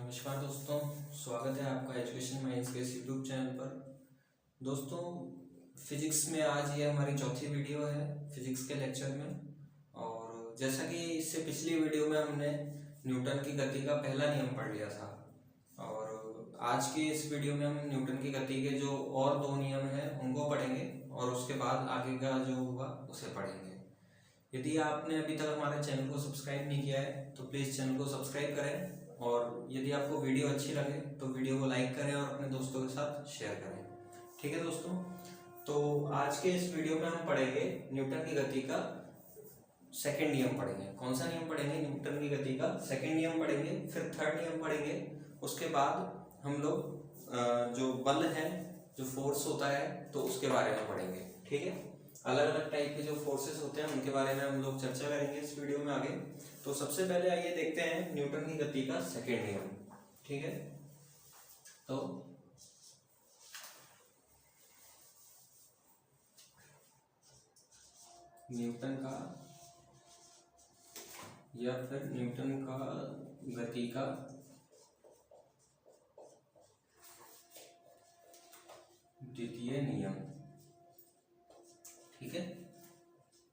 नमस्कार दोस्तों, स्वागत है आपका एजुकेशन माइंड्स के यूट्यूब चैनल पर। दोस्तों, फिजिक्स में आज ये हमारी चौथी वीडियो है फिजिक्स के लेक्चर में। और जैसा कि इससे पिछली वीडियो में हमने न्यूटन की गति का पहला नियम पढ़ लिया था, और आज की इस वीडियो में हम न्यूटन की गति के जो और दो नियम हैं उनको पढ़ेंगे और उसके बाद आगे का जो होगा उसे पढ़ेंगे। यदि आपने अभी तक हमारे चैनल को सब्सक्राइब नहीं किया है तो प्लीज़ चैनल को सब्सक्राइब करें, और यदि आपको वीडियो अच्छी लगे तो वीडियो को लाइक करें और अपने दोस्तों के साथ शेयर करें। ठीक है दोस्तों, तो आज के इस वीडियो में हम पढ़ेंगे न्यूटन की गति का सेकंड नियम पढ़ेंगे। कौन सा नियम पढ़ेंगे? न्यूटन की गति का सेकंड नियम पढ़ेंगे, फिर थर्ड नियम पढ़ेंगे। उसके बाद हम लोग जो बल है, जो फोर्स होता है, तो उसके बारे में पढ़ेंगे। ठीक है, अलग अलग टाइप के जो फोर्सेस होते हैं उनके बारे में हम लोग चर्चा करेंगे इस वीडियो में आगे। तो सबसे पहले आइए देखते हैं न्यूटन की गति का सेकंड नियम। ठीक है, तो न्यूटन का या फिर न्यूटन का गति का द्वितीय नियम। ठीक है,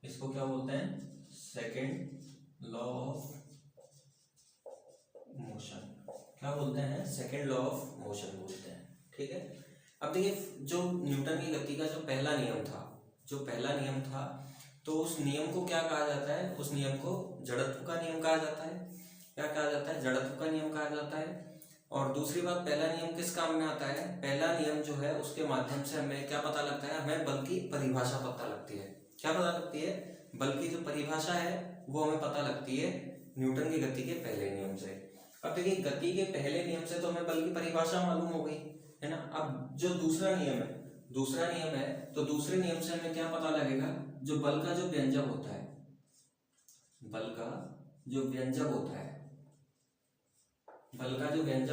इसको क्या बोलते हैं? Second law of motion. क्या बोलते हैं? सेकेंड लॉ ऑफ मोशन बोलते हैं। ठीक है, अब देखिए, जो न्यूटन की गति का जो पहला नियम था, तो उस नियम को क्या कहा जाता है? उस नियम को जड़त्व का नियम कहा जाता है। क्या कहा जाता है? जड़त्व का नियम कहा जाता है। और दूसरी बात, पहला नियम किस काम में आता है? पहला नियम जो है उसके माध्यम से हमें क्या पता लगता है? हमें बल की परिभाषा पता लगती है। क्या पता लगती है? बल की जो परिभाषा है वो हमें पता लगती है न्यूटन की गति के पहले नियम से। अब देखिए, गति के पहले नियम से तो हमें बल की परिभाषा मालूम हो गई है ना। अब जो दूसरा नियम है, तो दूसरे नियम से हमें क्या पता लगेगा? जो बल का जो व्यंजक होता है, बल का जो व्यंजक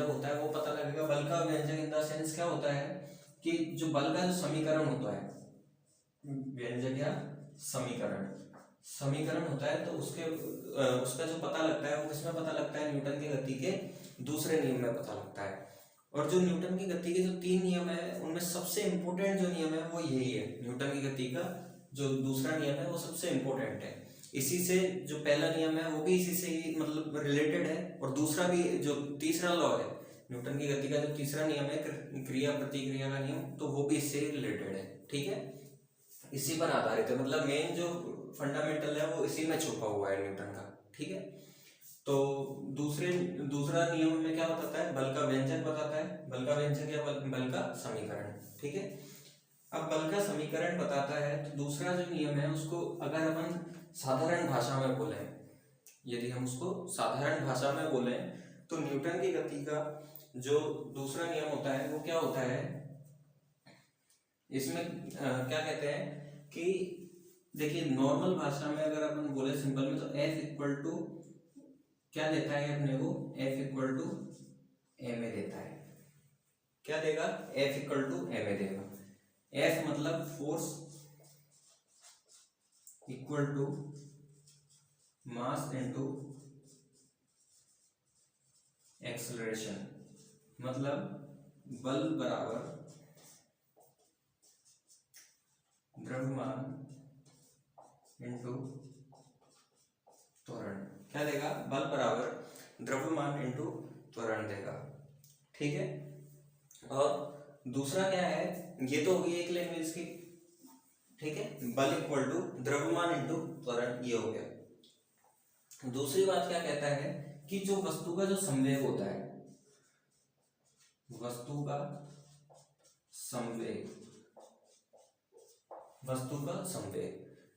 होता है वो पता लगेगा। बल का व्यंजक इन द सेंस क्या होता है कि जो बल का जो समीकरण होता है, व्यंजक या समीकरण होता है, तो उसका जो पता लगता है वो किसमें पता लगता है? न्यूटन की गति के दूसरे नियम में पता लगता है। और जो न्यूटन की गति के जो तीन नियम है उनमें सबसे इंपॉर्टेंट जो नियम है वो यही है। न्यूटन की गति का जो दूसरा नियम है वो सबसे इंपॉर्टेंट है। इसी से जो पहला नियम है वो भी इसी से ही मतलब रिलेटेड है, और दूसरा भी जो तीसरा लॉ है न्यूटन की गति का, जो तीसरा नियम है क्रिया प्रतिक्रिया का नियम, तो वो भी इससे रिलेटेड है। ठीक है, इसी पर आधारित है, मतलब मेन जो फंडामेंटल है वो इसी में छुपा हुआ है न्यूटन का। ठीक है, तो दूसरा नियम में क्या बताता है? बल का व्यंजक बताता है। बल का व्यंजक या बल का समीकरण। ठीक है, अब बल का समीकरण बताता है, तो दूसरा जो नियम है उसको अगर अपन साधारण भाषा में बोले, यदि हम उसको साधारण भाषा में बोले, तो न्यूटन की गति का जो दूसरा नियम होता है वो क्या होता है? इसमें क्या कहते हैं कि देखिए, नॉर्मल भाषा में अगर अपन बोले सिंपल में, तो F इक्वल टू क्या देता है अपने को? F इक्वल टू ma देता है। क्या देगा? F इक्वल टू ma देगा। F मतलब force equal to mass into acceleration, मतलब बल बराबर द्रव्यमान इनटू त्वरण। क्या देगा? बल बराबर द्रव्यमान इनटू त्वरण देगा। ठीक है, और दूसरा क्या है? ये तो होगी एक लैंग्वेज की। ठीक है, बल इक्वल टू द्रव्यमान इनटू त्वरण, ये हो गया। दूसरी बात क्या कहता है कि जो वस्तु का जो संवेग होता है, वस्तु का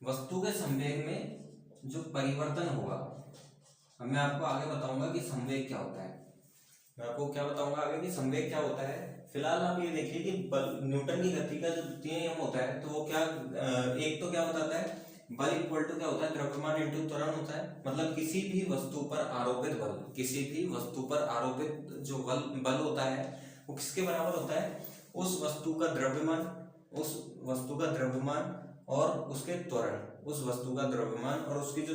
वस्तु के संवेग में जो परिवर्तन होगा, अब मैं आपको आगे बताऊंगा कि संवेग क्या होता है। फिलहाल आप ये देखिए कि न्यूटन की गति का जो द्वितीय नियम होता है, तो वो क्या एक तो क्या बताता है? बल इक्वल टू क्या होता है? द्रव्यमान इनटू त्वरण होता है। मतलब किसी भी वस्तु पर आरोपित जो बल होता है वो किसके बराबर होता है? उस वस्तु का द्रव्यमान और उसके त्वरण, उस वस्तु का द्रव्यमान और उसकी जो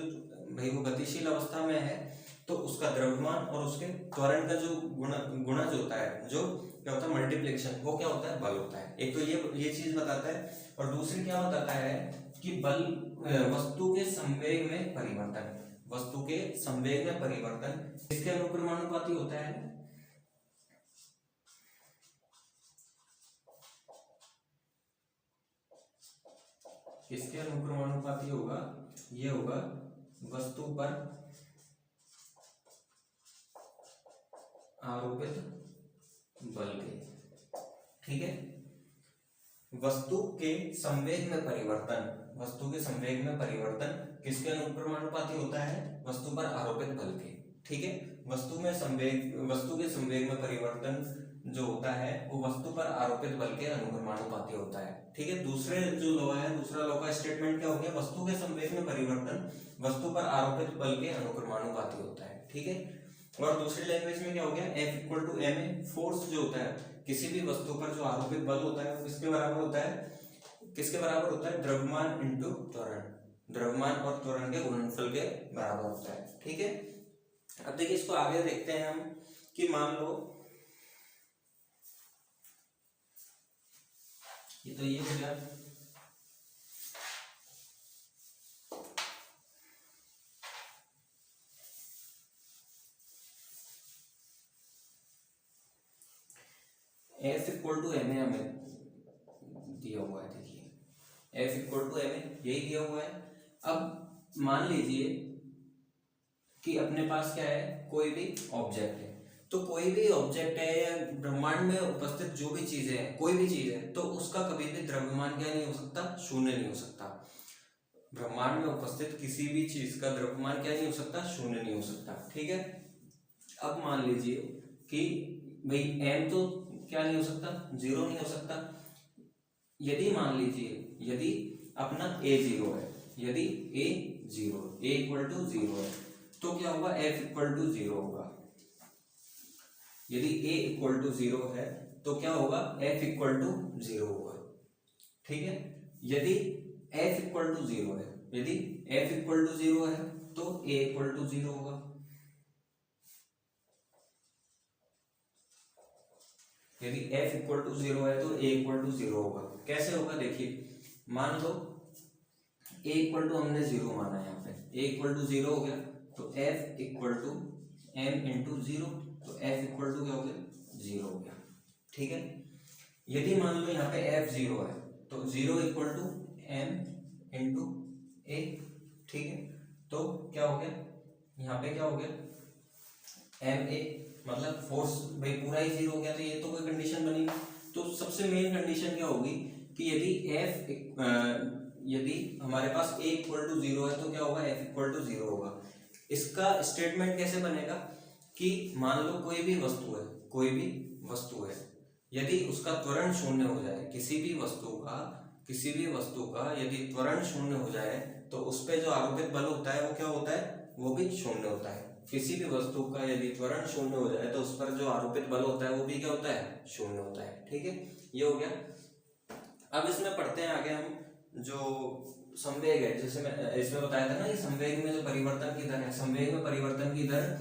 भाई वो गतिशील अवस्था में है तो उसका द्रव्यमान और उसके त्वरण का जो गुणा जो होता है, जो क्या होता है मल्टीप्लिकेशन, वो क्या होता है बल होता है। एक तो ये चीज बताता है, और दूसरी क्या बताता है कि बल वस्तु के संवेग में परिवर्तन, वस्तु के संवेग में परिवर्तन इसके अनुक्रमानुपाती होता है। किसके अनुक्रमानुपाती होगा? ये होगा वस्तु पर आरोपित बल के। ठीक है, वस्तु के संवेग में परिवर्तन, वस्तु के संवेग में परिवर्तन किसके अनुक्रमानुपाती होता है? वस्तु पर आरोपित बल के। ठीक है, वस्तु के संवेग में परिवर्तन जो होता है वो वस्तु पर आरोपित बल के अनुक्रमानुपाती होता है। ठीक है, दूसरा लॉ का स्टेटमेंट क्या हो गया? वस्तु के संवेग में परिवर्तन वस्तु पर आरोपित बल के अनुक्रमानुपाती होता है। ठीक है, और दूसरी लैंग्वेज में क्या हो गया? F equal to ma, force जो होता है किसी भी वस्तु पर जो आरोपित बल होता है किसके बराबर होता है? किसके बराबर होता है? द्रव्यमान इंटू त्वरण, द्रव्यमान और त्वरण के गुणनफल के बराबर होता है। ठीक है, अब देखिए इसको आगे देखते हैं हम कि मान लो ये तो ये हो गया, F equal to M A हमें दिया हुआ है। देखिए F equal to M A यही दिया हुआ है। अब मान लीजिए कि अपने पास क्या है? कोई भी ऑब्जेक्ट है, तो कोई भी ऑब्जेक्ट है या ब्रह्मांड में उपस्थित जो भी चीजें हैं, कोई भी चीज है, तो उसका कभी भी द्रव्यमान क्या नहीं हो सकता? शून्य नहीं हो सकता। ब्रह्मांड में उपस्थित किसी भी चीज का द्रव्यमान क्या नहीं हो सकता? शून्य नहीं हो सकता। ठीक है, अब मान लीजिए कि भाई m तो क्या नहीं हो सकता? जीरो नहीं हो सकता। यदि मान लीजिए यदि अपना a जीरो है, यदि a zero, a equal to zero है, तो क्या होगा? f इक्वल टू जीरो होगा। यदि a इक्वल टू जीरो है तो क्या होगा? f इक्वल टू जीरो होगा। ठीक है, यदि f इक्वल टू जीरो है, यदि f इक्वल टू जीरो है तो a इक्वल टू जीरो होगा। यदि f इक्वल टू जीरो है तो a इक्वल टू जीरो होगा। कैसे होगा? देखिए मान लो a इक्वल टू हमने जीरो माना है, यहाँ पे a इक्वल टू जीरो हो गया, तो f equal to m into zero, तो f इक्वल टू क्या हो गया? जीरो हो गया। ठीक है, यदि मान लो यहाँ पे f जीरो है तो zero equal to m into a। ठीक है, तो क्या हो गया? यहाँ पे क्या हो गया? ma, मतलब फोर्स भाई पूरा ही जीरो हो गया, तो ये तो कोई कंडीशन बनी। तो सबसे मेन कंडीशन क्या होगी कि यदि हमारे पास a इक्वल टू जीरो है तो क्या होगा? f इक्वल टू जीरो होगा। इसका स्टेटमेंट कैसे बनेगा कि मान लो कोई भी वस्तु है, कोई भी वस्तु है, यदि उसका त्वरण शून्य हो जाए, किसी भी वस्तु का यदि त्वरण शून्य हो जाए तो उस पे जो आरोपित बल होता है वो क्या होता है? वो भी शून्य होता है। किसी भी वस्तु का यदि त्वरण शून्य हो जाए तो उस पर जो आरोपित बल होता है वो भी क्या होता है? शून्य होता है। ठीक है, ये हो गया। अब इसमें पढ़ते हैं आगे हम जो संवेग है, जैसे मैं इसमें बताया था ना कि संवेग में जो परिवर्तन की दर है, संवेग में परिवर्तन की दर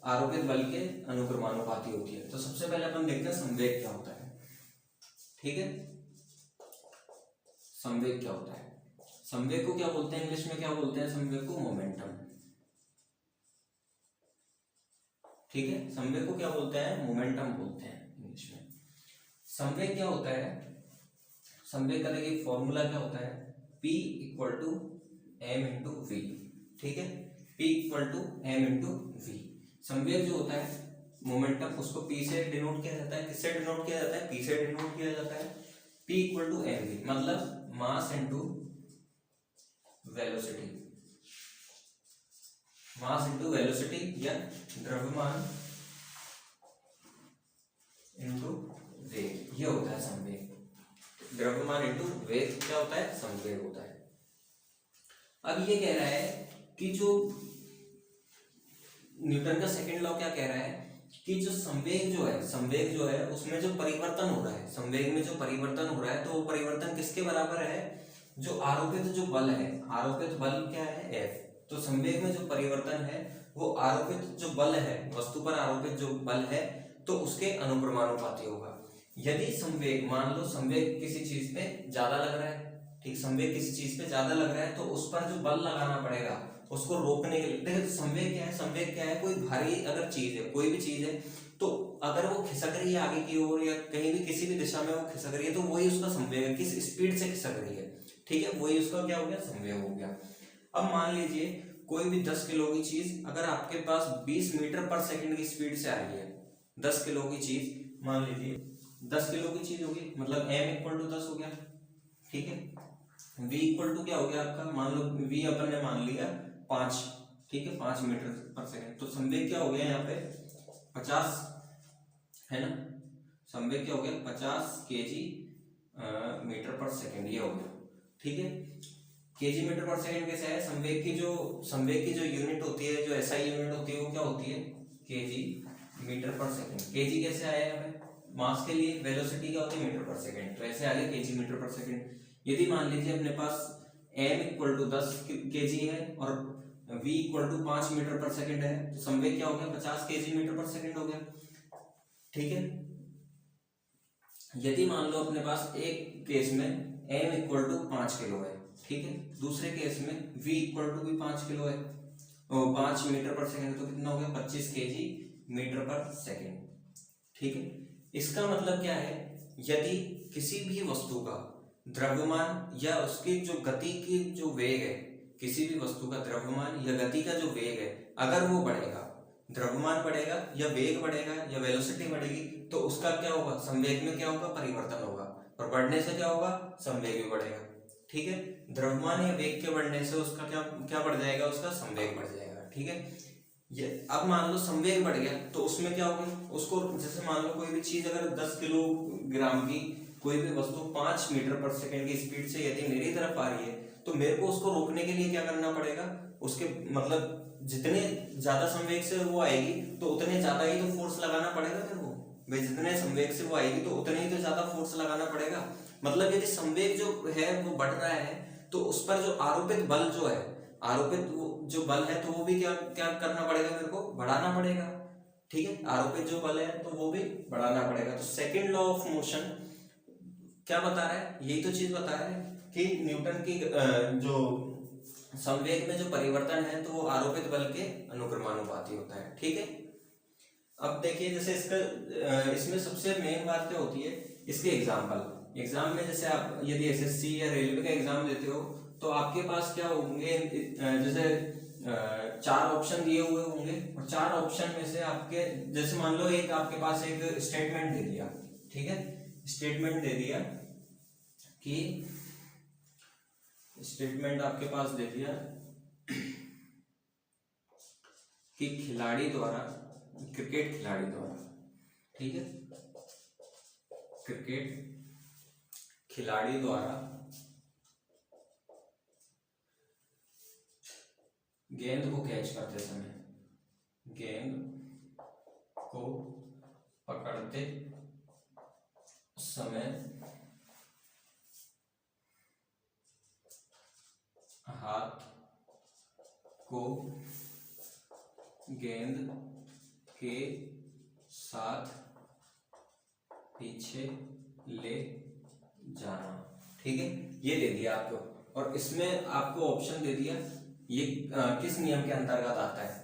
आरोपित बल के अनुक्रमानुपाती होती है। तो सबसे पहले अपन देखते हैं संवेग क्या होता है। ठीक है, संवेग क्या होता है? संवेग को क्या बोलते हैं? इंग्लिश में क्या बोलते हैं? संवेग को मोमेंटम। ठीक है, संवेग को क्या बोलते हैं? मोमेंटम बोलते हैं इंग्लिश में। संवेग क्या होता है? संवेग का देखिए फॉर्मूला क्या होता है? P equal to m into V. ठीक है, P equal to m into V. संवेग जो होता है मोमेंटम, उसको P से डिनोट किया जाता है। किससे डिनोट किया जाता है? P से डिनोट किया जाता है। P equal to m v, मतलब mass into velocity, mass into velocity या द्रव्यमान इंटू वेग, ये होता है संवेग। द्रव्यमान इंटू वेग क्या होता है? संवेग होता है। अब ये कह रहा है कि जो न्यूटन का सेकंड लॉ क्या कह रहा है कि जो संवेग जो है उसमें जो परिवर्तन हो रहा है, संवेग में जो परिवर्तन हो रहा है, तो वो परिवर्तन किसके बराबर है? जो आरोपित जो बल है, आरोपित बल क्या है? F। तो संवेग में जो परिवर्तन है वो आरोपित जो बल है, वस्तु पर आरोपित जो बल है, तो उसके अनुप्रमानुपाती होगा। यदि संवेग, मान लो संवेग किसी चीज पे ज्यादा लग रहा है, ठीक, संवेग किसी चीज पे ज्यादा लग रहा है, तो उस पर जो बल लगाना पड़ेगा उसको रोकने के लिए, देखिए संवेग क्या है, संवेग क्या है, कोई भारी अगर चीज है, कोई भी चीज है, तो अगर वो खिसक रही है आगे की ओर या कहीं भी किसी भी दिशा में वो खिसक रही है, तो वही उसका संवेग है, किस स्पीड से खिसक रही है, ठीक है, वही उसका क्या हो गया, संवेग हो गया। अब मान लीजिए कोई भी 10 किलो की चीज अगर आपके पास 20 मीटर पर सेकंड की स्पीड से आ रही है, 10 किलो की चीज, मान लीजिए 10 किलो की चीज होगी, मतलब m इक्वल टू 10 हो गया, ठीक है, v इक्वल टू क्या हो गया आपका, मान लो v अपन ने मान लिया 5, ठीक है, 5 मीटर पर सेकंड, तो संवेग क्या हो गया यहाँ पे 50, है ना, संवेग क्या हो गया 50 केजी मीटर पर सेकंड, ये हो गया, ठीक है। केजी मीटर पर सेकंड कैसे है, संवेग की जो यूनिट होती है, जो एसआई यूनिट होती है, वो क्या होती है, केजी मीटर पर सेकंड। केजी कैसे आया यहाँ पे, मास के लिए वेलोसिटी क्या होती है, मीटर पर सेकंड, तो ऐसे आ गया केजी मीटर पर सेकंड। यदि मान लीजिए अपने पास m इक्वल टू 10 केजी है और v इक्वल टू 5 मीटर पर सेकंड है, तो संवेग क्या हो गया 50 केजी मीटर पर सेकंड हो गया, ठीक है। यदि मान लो अपने पास एक केस में m इक्वल टू 5 किलो है, ठीक है, दूसरे केस में v इक्वल टू भी 5 किलो है, 5 मीटर पर सेकंड, तो कितना हो गया 25 केजी मीटर पर सेकंड, ठीक है। इसका मतलब क्या है, यदि किसी भी वस्तु का द्रव्यमान या उसकी जो गति की जो वेग है, किसी भी वस्तु का द्रव्यमान या गति का जो वेग है, अगर वो बढ़ेगा, द्रव्यमान बढ़ेगा या वेग बढ़ेगा या वेलोसिटी बढ़ेगी, तो उसका क्या होगा, संवेग में क्या होगा, परिवर्तन होगा, और बढ़ने से क्या होगा, संवेग भी बढ़ेगा, ठीक है। द्रव्यमान या वेग के बढ़ने से उसका क्या क्या बढ़ जाएगा, उसका संवेग बढ़ जाएगा, ठीक है। ये अब मान लो संवेग बढ़ गया, तो उसमें क्या होगा, उसको जैसे मान लो कोई भी चीज अगर 10 किलोग्राम की कोई भी वस्तु 5 मीटर पर सेकंड की स्पीड से यदि मेरी तरफ आ रही है, तो मेरे को उसको रोकने के लिए क्या करना पड़ेगा, उसके मतलब जितने ज्यादा संवेग से वो आएगी, तो उतने ज्यादा ही तो फोर्स लगाना पड़ेगा मेरे को भाई, जितने संवेग से वो आएगी तो उतने ही तो ज्यादा फोर्स लगाना पड़ेगा। मतलब यदि संवेग जो है वो बढ़ रहा है, तो उस पर जो आरोपित बल जो है, आरोपित वो जो बल है, तो वो भी क्या क्या करना पड़ेगा, मेरे को बढ़ाना पड़ेगा, ठीक है, आरोपित जो बल है तो वो भी बढ़ाना पड़ेगा। तो सेकंड लॉ ऑफ मोशन क्या बता रहा है, यही तो चीज बता रहा है कि न्यूटन की जो संवेग में जो परिवर्तन है, तो वो आरोपित बल के अनुक्रमानुपाती होता है, ठीक है। अब देखिए जैसे इसका इसमें सबसे मेन बात क्या होती है, इसके एग्जाम में जैसे आप यदि एसएससी या रेलवे का एग्जाम देते हो, तो आपके पास क्या होंगे, जैसे 4 ऑप्शन दिए हुए होंगे, और 4 ऑप्शन में से आपके जैसे मान लो एक आपके पास एक स्टेटमेंट दे दिया, ठीक है, स्टेटमेंट दे दिया कि स्टेटमेंट आपके पास दे दिया कि खिलाड़ी द्वारा, क्रिकेट खिलाड़ी द्वारा, ठीक है, क्रिकेट खिलाड़ी द्वारा गेंद को कैच करते समय, गेंद को पकड़ते समय हाथ को गेंद के साथ पीछे ले जाना, ठीक है, ये दे दिया आपको। और इसमें आपको ऑप्शन दे दिया ये किस नियम के अंतर्गत आता है,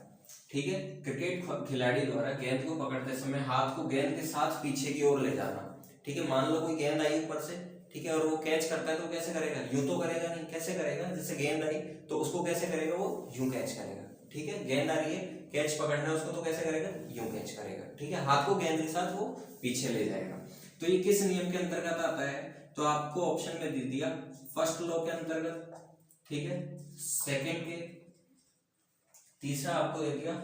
ठीक है, क्रिकेट खिलाड़ी द्वारा गेंद को पकड़ते समय हाथ को गेंद के साथ पीछे की ओर ले जाना, ठीक है। मान लो कोई गेंद आई ऊपर से, ठीक है, और वो कैच करता है, तो कैसे करेगा, यूं तो करेगा नहीं, कैसे करेगा, जैसे गेंद आई तो उसको कैसे करेगा, वो यूं कैच करेगा, ठीक है, गेंद आ रही है, कैच पकड़ना है उसको, तो कैसे करेगा, यूं कैच करेगा, ठीक है, हाथ को गेंद के साथ वो पीछे ले जाएगा। तो ये किस नियम के अंतर्गत आता है, तो आपको ऑप्शन में दे दिया फर्स्ट लॉ के अंतर्गत, ठीक है, सेकंड के, तीसरा आपको दे दिया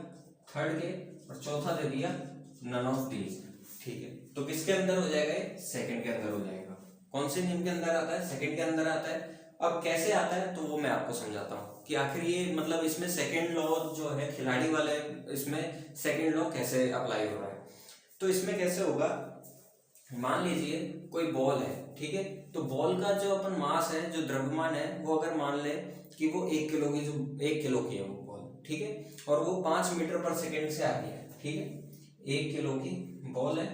थर्ड के, और चौथा दे दिया नन ऑफ दीज, ठीक है। तो किसके अंदर हो जाएगा, सेकंड के अंदर हो जाएगा। कौन से नियम के अंदर आता है, सेकंड के अंदर आता है। अब कैसे आता है, तो वो मैं आपको समझाता हूँ कि आखिर ये मतलब इसमें सेकंड लॉ जो है खिलाड़ी वाले, इसमें सेकंड लॉ कैसे अप्लाई हो रहा है। तो इसमें कैसे होगा, मान लीजिए कोई बॉल है, ठीक है, तो बॉल का जो अपन मास है, जो द्रव्यमान है, वो अगर मान ले कि वो 1 किलो की, जो 1 किलो की है वो बॉल, ठीक है, और वो 5 मीटर पर सेकेंड से आ रही है, ठीक है। 1 किलो की बॉल है,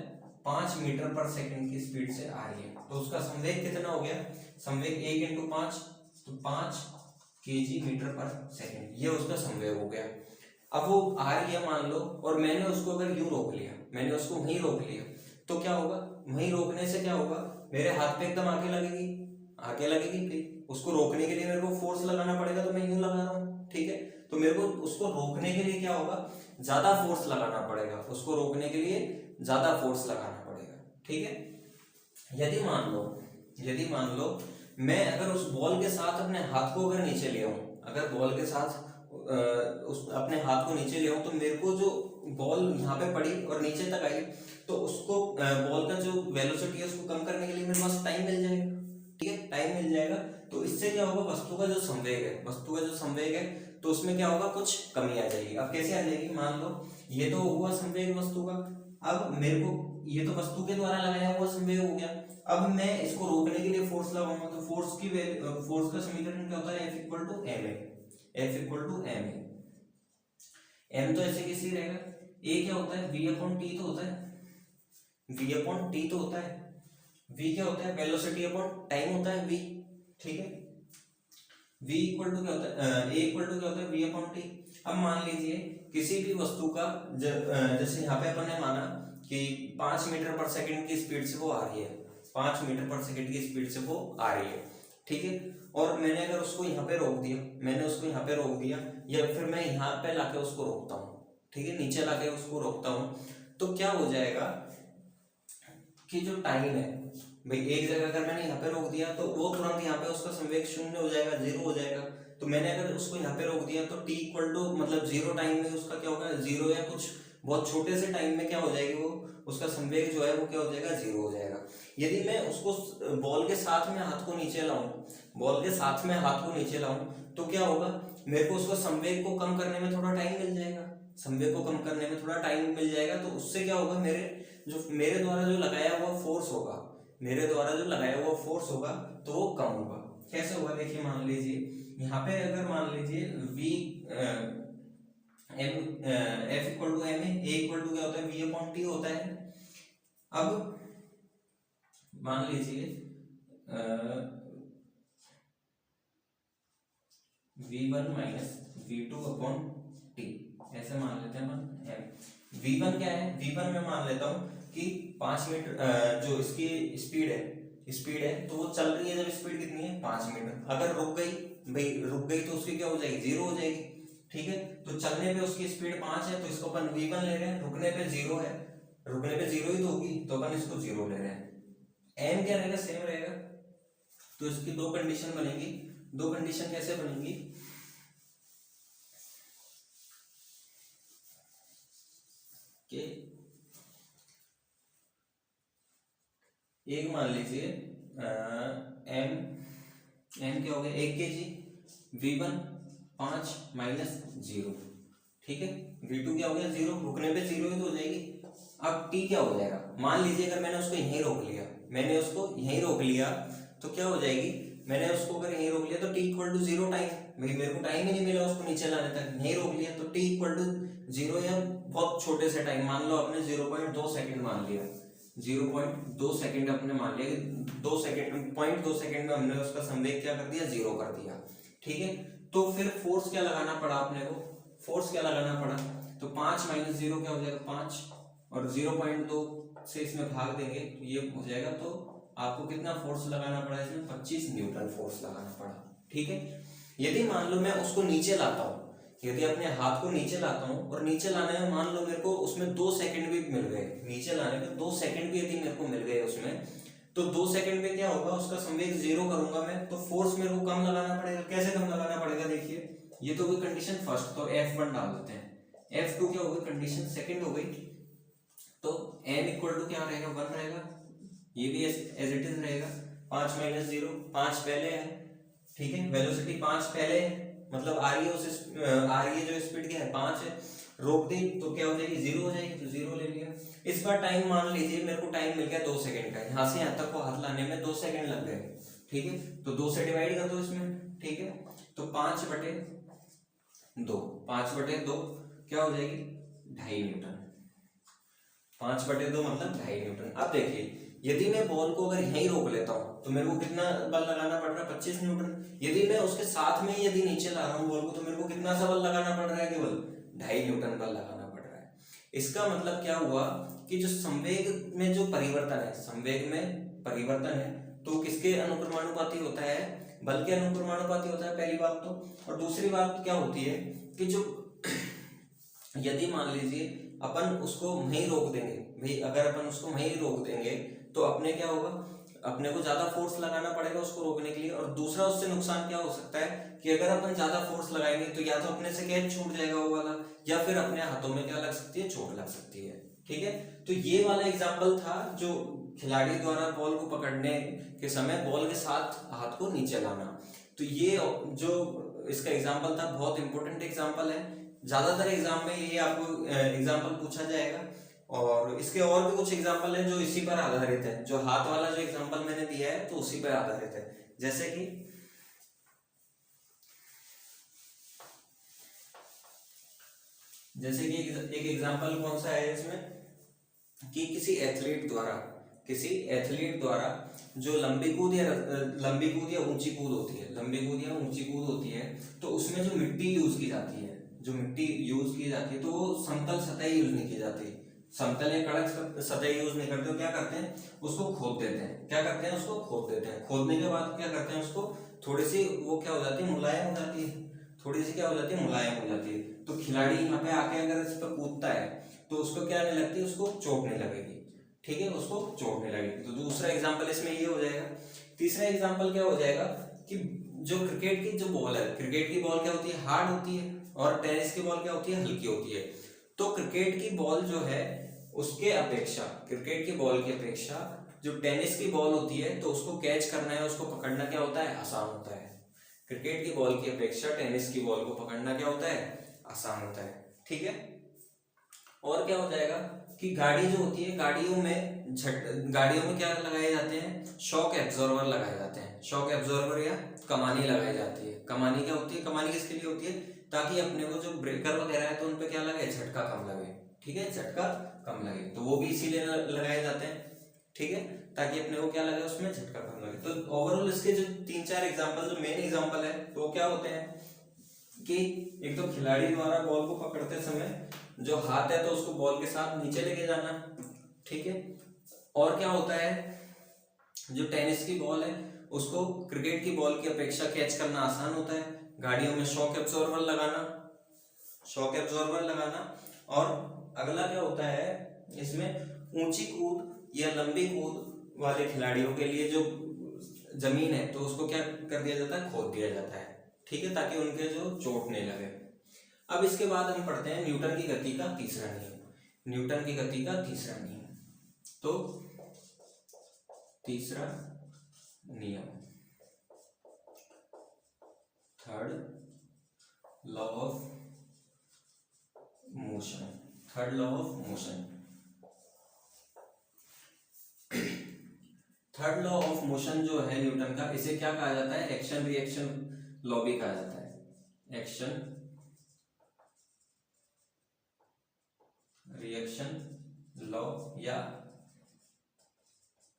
5 मीटर पर सेकेंड की स्पीड से आ रही है, तो उसका संवेग कितना हो गया, संवेग 1 × 5, तो 5 kg मीटर पर सेकेंड, ये उसका संवेग हो गया। अब वो आ रही है मान लो, और मैंने उसको अगर यूं रोक लिया, मैंने उसको वहीं रोक लिया, तो क्या होगा, वहीं रोकने से क्या होगा, मेरे हाथ पे एकदम आगे लगेगी, आगे लगेगी, फिर उसको रोकने के लिए मेरे को फोर्स लगाना पड़ेगा, तो मैं यूं लगा रहा हूँ, ठीक है। तो मेरे को उसको रोकने के लिए क्या होगा, ज्यादा फोर्स लगाना पड़ेगा, उसको रोकने के लिए ज्यादा फोर्स लगाना पड़ेगा, ठीक है। यदि मान लो मैं अगर उस बॉल के साथ अपने हाथ को अगर नीचे ले आऊं, अगर बॉल के साथ उस अपने हाथ को नीचे ले आऊं, तो मेरे को जो बॉल यहाँ पे पड़ी और नीचे तक आई, तो उसको बॉल का जो वेलोसिटी है उसको कम करने के लिए मेरे पास टाइम मिल जाएगा, ठीक है, टाइम मिल जाएगा। तो इससे क्या होगा, वस्तु का जो संवेग है, तो उसमें क्या होगा, कुछ कमी आ जाएगी। अब कैसे आ जाएगी, मान लो ये तो हुआ संवेग वस्तु का, अब मेरे को ये तो वस्तु के द्वारा लगाया हुआ संवेग हो गया, अब मैं इसको रोकने के लिए फोर्स लगाऊंगा, तो फोर्स का समीकरण क्या होता है, F = ma, F = ma, m तो ऐसे कैसे रहेगा, a क्या होता है, v/t तो होता है, v/t तो होता है, v क्या होता है, वेलोसिटी अपॉन टाइम होता है v, ठीक है। v इक्वल टू क्या होता है, a इक्वल टू क्या होता है, v/t। अब मान लीजिए किसी भी वस्तु का जैसे यहाँ पे अपन ने माना कि 5 मीटर पर सेकंड की स्पीड से वो आ रही है, 5 मीटर पर सेकंड की स्पीड से वो आ रही है, ठीक है। और मैंने अगर उसको यहाँ पे रोक दिया, या फिर मैं यहाँ पे लाके उसको रोकता हूँ, ठीक है, नीचे लाके उसको रोकता हूँ, तो क्या हो जाएगा कि जो टाइम है भाई, एक जगह अगर मैंने यहाँ पे रोक दिया तो वो तुरंत यहाँ पे उसका संवेग 0 हो जाएगा, 0 हो जाएगा। तो मैंने अगर उसको यहाँ पे रोक दिया तो t = मतलब 0 टाइम में उसका क्या होगा, 0 या कुछ बहुत छोटे से टाइम में क्या हो जाएगी, वो उसका संवेग जो है वो क्या हो जाएगा, 0 हो जाएगा। यदि मैं उसको बॉल के साथ में हाथ को नीचे लाऊं, तो क्या होगा, मेरे को उसको संवेग को कम करने में थोड़ा टाइम मिल जाएगा, तो उससे क्या होगा, मेरे द्वारा जो लगाया हुआ फोर्स होगा तो वो कम होगा। कैसे होगा, देखिए, मान लीजिए यहाँ पे अगर मान लीजिए F = ma, a equal to क्या होता है, v/t होता है। अब मान लीजिए v1 - v2/t, ऐसे मान लेते हैं अपन। v1 क्या है, v1 में मान लेता हूँ कि 5 मीटर जो इसकी स्पीड है तो वो चल रही है, जब स्पीड कितनी है, 5 मीटर। अगर रुक गई तो उसकी क्या हो जाएगी, 0 हो जाएगी, ठीक है। तो चलने पे उसकी स्पीड 5 है, तो इसको अपन v1 ले रहे हैं, रुकने पे 0 है, रुकने पे 0 ही तो होगी, तो अपन इसको 0 ले रहे हैं। m क्या रहेगा, सेम रहेगा। तो इसकी दो कंडीशन बनेगी, दो कंडीशन कैसे बनेंगी कि एक मान लीजिए m क्या हो गया, 1 kg, v1 5 - 0, ठीक है, v2 क्या हो गया, 0, रुकने पे 0 ही तो हो जाएगी। अब t क्या हो जाएगा, मान लीजिए अगर मैंने उसको यहीं रोक लिया, तो क्या हो जाएगी, मैंने उसको अगर यहीं रोक लिया तो t = 0 टाइम, मेरे को टाइम ही नहीं मिला उसको नीचे लाने तक, यहीं रोक लिया तो t = 0 या बहुत छोटे से टाइम, मान लो आपने 0.2 सेकंड मान लिया, 0.2 सेकंड आपने मान लिया कि 0.2 सेकंड में हमने उसका संवेग क्या कर दिया, 0 कर दिया, ठीक है। तो फिर फोर्स क्या लगाना पड़ा अपने को, तो 5 - 0 क्या हो जाएगा, 5, और 0.2 से इसमें भाग देंगे तो ये हो जाएगा। तो आपको कितना फोर्स लगाना पड़ा, इसमें 25 न्यूटन फोर्स लगाना पड़ा, ठीक है। यदि मान लो मैं उसको नीचे लाता हूँ, यदि अपने हाथ को नीचे लाता हूँ और नीचे लाने में मान लो मेरे को उसमें 2 सेकंड भी मिल गए, नीचे लाने में 2 सेकंड भी यदि मेरे को मिल गए उसमें, तो 2 सेकंड में क्या होगा, उसका संवेग 0 करूंगा मैं, तो फोर्स मेरे को कम लगाना पड़ेगा। कैसे कम लगाना पड़ेगा, देखिए, ये तो हुई कंडीशन फर्स्ट, तो F1 डाल देते हैं। F2 क्या होगी, कंडीशन सेकंड हो गई, तो m = क्या रहेगा, 1 रहेगा, ये भी एज इट इज रहेगा। 5 - 0, 5 पहले है, ठीक है, वेलोसिटी 5 पहले है, मतलब आ रही है जो स्पीड क्या है, 5 है, रोक दी तो क्या हो जाएगी, 0 हो जाएगी, तो 0 ले लिया। इस बार टाइम मान लीजिए मेरे को टाइम मिल गया 2 सेकंड का, यहाँ से यहाँ तक को हाथ लाने में 2 सेकंड लग गए, ठीक है, तो 2 से डिवाइड कर दो इसमें, ठीक है। तो 5/2 2, 5/2 क्या हो जाएगी, 2.5 न्यूटन। 5/2 मतलब 2.5 न्यूटन। अब देखिए यदि मैं बॉल को अगर यहीं रोक लेता हूँ तो मेरे को कितना बल लगाना पड़ रहा है, 25 न्यूटन। यदि मैं उसके साथ में यदि नीचे ला रहा हूँ बॉल को तो मेरे को कितना सा बल लगाना पड़ रहा है, केवल 2.5 न्यूटन बल लगाना पड़ रहा है। इसका मतलब क्या हुआ कि जो संवेग में जो परिवर्तन है, संवेग में परिवर्तन है तो किसके अनुक्रमानुपाती होता है, बल के अनुक्रमानुपाती होता है, पहली बात तो। और दूसरी बात क्या होती है कि जो यदि मान लीजिए अपन उसको वहीं रोक देंगे, भाई अगर अपन उसको वहीं रोक देंगे तो अपने क्या होगा, अपने को ज्यादा फोर्स लगाना पड़ेगा उसको रोकने के लिए। और दूसरा उससे नुकसान क्या हो सकता है कि अगर अपन ज्यादा फोर्स लगाएंगे तो या तो अपने से कैच छूट जाएगा वो वाला, या फिर अपने हाथों में क्या लग सकती है, चोट लग सकती है। ठीक है, तो ये वाला एग्जाम्पल था जो खिलाड़ी द्वारा बॉल को पकड़ने के समय बॉल के साथ हाथ को नीचे लाना। तो ये जो इसका एग्जाम्पल था बहुत इंपॉर्टेंट एग्जाम्पल है, ज्यादातर एग्जाम में ये आपको एग्जाम्पल पूछा जाएगा। और इसके और भी कुछ एग्जाम्पल है जो इसी पर आधारित है, जो हाथ वाला जो एग्जाम्पल मैंने दिया है तो उसी पर आधारित है। जैसे कि एक एग्जाम्पल कौन सा है इसमें कि किसी एथलीट द्वारा जो लंबी कूद या ऊंची कूद होती है, लंबी कूद या ऊंची कूद होती है, तो उसमें जो मिट्टी यूज की जाती है तो वो समतल सतह यूज नहीं की जाती, समतल या कड़क सतह यूज नहीं करते। क्या करते हैं, उसको खोद देते हैं, खोदने के बाद क्या करते हैं, उसको थोड़ी सी वो क्या हो जाती है, मुलायम हो जाती है। तो खिलाड़ी यहाँ पे आके अगर इस पर कूदता है तो उसको क्या नहीं लगती, उसको चोट नहीं लगेगी। ठीक है, उसको चोट नहीं लगेगी। तो दूसरा एग्जाम्पल इसमें ये हो जाएगा। तीसरा एग्जाम्पल क्या हो जाएगा कि जो क्रिकेट की जो बॉल है, क्रिकेट की बॉल क्या होती है, हार्ड होती है, और टेनिस की बॉल क्या होती है, हल्की होती है। तो क्रिकेट की बॉल जो है उसके अपेक्षा, क्रिकेट की बॉल की अपेक्षा जो टेनिस की बॉल होती है तो उसको कैच करना है, उसको पकड़ना क्या होता है, आसान होता है। क्रिकेट की बॉल की अपेक्षा टेनिस की बॉल को पकड़ना क्या होता है, आसान होता है। ठीक है, और क्या हो जाएगा कि गाड़ी जो होती है, गाड़ियों में क्या लगाए जाते हैं, शॉक एब्जॉर्बर लगाए जाते हैं, शॉक एब्जॉर्बर या कमानी लगाई जाती है। कमानी क्या होती है, कमानी किसके लिए होती है, ताकि अपने को जो ब्रेकर वगैरह है तो उन पे क्या लगे, झटका कम लगे। ठीक है, झटका कम लगे, तो वो भी इसीलिए लगाए जाते हैं। ठीक है, ताकि अपने को क्या लगे, उसमें झटका कम लगे। तो ओवरऑल इसके जो 3-4 एग्जाम्पल, जो मेन एग्जाम्पल है वो क्या होते हैं कि एक तो खिलाड़ी द्वारा बॉल को पकड़ते समय जो हाथ है तो उसको बॉल के साथ नीचे लेके जाना। ठीक है, और क्या होता है, जो टेनिस की बॉल है उसको क्रिकेट की बॉल की अपेक्षा कैच करना आसान होता है। गाड़ियों में शॉक एब्जॉर्बर लगाना। और अगला क्या होता है इसमें, ऊंची कूद या लंबी कूद वाले खिलाड़ियों के लिए जो जमीन है तो उसको क्या कर दिया जाता है, खोद दिया जाता है। ठीक है, ताकि उनके जो चोट नहीं लगे। अब इसके बाद हम पढ़ते हैं न्यूटन की गति का तीसरा नियम। तो तीसरा नियम, third law of motion. Third law of motion जो है न्यूटन का, इसे क्या कहा जाता है, एक्शन रिएक्शन लॉ भी कहा जाता है। एक्शन रिएक्शन लॉ या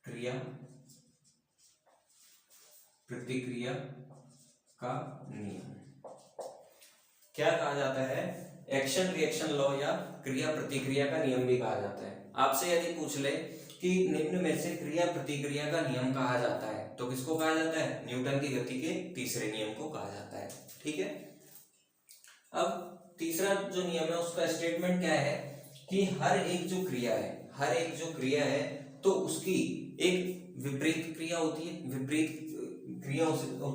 क्रिया प्रतिक्रिया का नियम। क्या कहा जाता है, एक्शन रिएक्शन लॉ या क्रिया प्रतिक्रिया का नियम भी कहा जाता है। आपसे यदि पूछ ले कि निम्न में से क्रिया प्रतिक्रिया का नियम कहा जाता है तो किसको कहा जाता है, न्यूटन की गति के तीसरे नियम को कहा जाता है। ठीक है, अब तीसरा जो नियम है उसका स्टेटमेंट क्या है कि हर एक जो क्रिया है तो उसकी एक विपरीत क्रिया होती